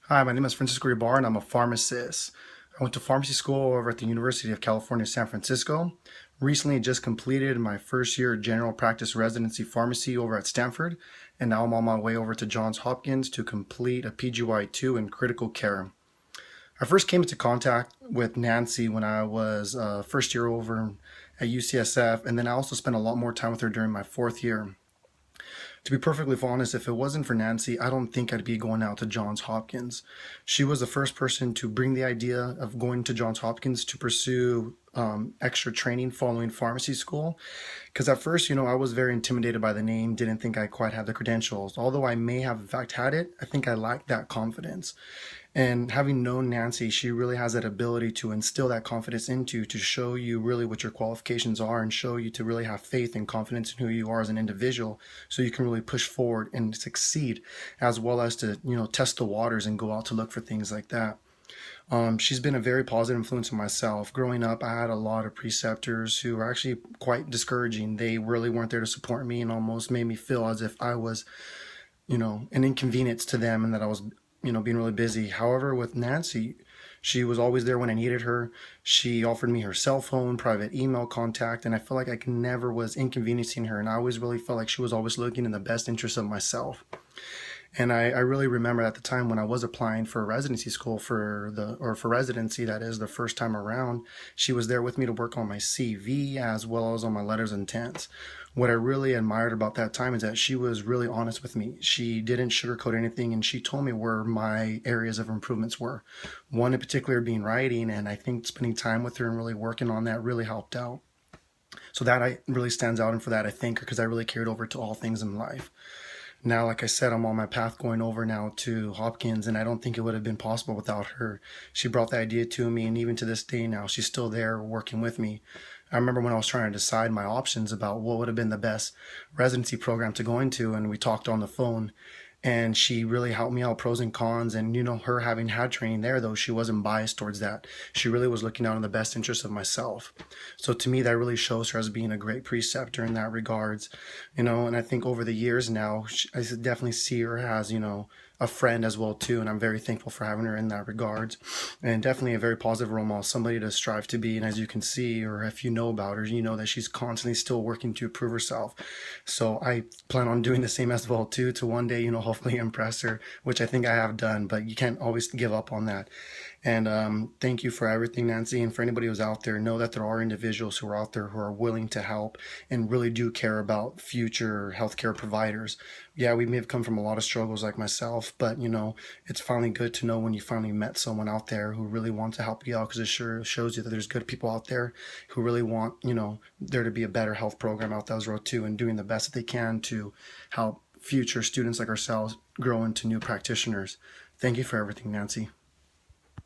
Hi, my name is Francisco Rebar and I'm a pharmacist. I went to pharmacy school over at the University of California, San Francisco. Recently just completed my first year general practice residency pharmacy over at Stanford, and now I'm on my way over to Johns Hopkins to complete a PGY2 in critical care. I first came into contact with Nancy when I was first year over at UCSF, and then I also spent a lot more time with her during my fourth year. To be perfectly honest, if it wasn't for Nancy, I don't think I'd be going out to Johns Hopkins. She was the first person to bring the idea of going to Johns Hopkins to pursue extra training following pharmacy school. Because at first, I was very intimidated by the name, didn't think I quite had the credentials. Although I may have in fact had it, I think I lacked that confidence. And having known Nancy, she really has that ability to instill that confidence into you, to show you really what your qualifications are and show you to really have faith and confidence in who you are as an individual so you can really push forward and succeed, as well as to, test the waters and go out to look for things like that. She's been a very positive influence on myself. Growing up, I had a lot of preceptors who were actually quite discouraging. They really weren't there to support me and almost made me feel as if I was, an inconvenience to them and that I was, being really busy. However, with Nancy, she was always there when I needed her. She offered me her cell phone, private email contact, and I feel like I never was inconveniencing her. And I always really felt like she was always looking in the best interest of myself. And I really remember at the time when I was applying for residency school for residency, that is the first time around, she was there with me to work on my CV as well as on my letters of intent. What I really admired about that time is that she was really honest with me. She didn't sugarcoat anything, and she told me where my areas of improvements were. One in particular being writing, and I think spending time with her and really working on that really helped out. So that really stands out, and for that I thank her because I really carried over to all things in life. Now, like I said, I'm on my path going over now to Hopkins, and I don't think it would have been possible without her. She brought the idea to me, and even to this day now, she's still there working with me. I remember when I was trying to decide my options about what would have been the best residency program to go into, and we talked on the phone, and she really helped me out, pros and cons. And her having had training there, though, she wasn't biased towards that. She really was looking out in the best interest of myself. So to me, that really shows her as being a great preceptor in that regards. And I think over the years now, I definitely see her as a friend as well too, and I'm very thankful for having her in that regards. And definitely a very positive role model, somebody to strive to be. And as you can see, or if you know about her, you know that she's constantly still working to improve herself. So I plan on doing the same as well too, to one day hopefully impress her, which I think I have done, but you can't always give up on that. And thank you for everything, Nancy. And for anybody who's out there, know that there are individuals who are out there who are willing to help and really do care about future healthcare providers. Yeah, we may have come from a lot of struggles like myself, but it's finally good to know when you finally met someone out there who really wants to help you out, because it sure shows you that there's good people out there who really want, there to be a better health program out that road too, and doing the best that they can to help future students like ourselves grow into new practitioners. Thank you for everything, Nancy.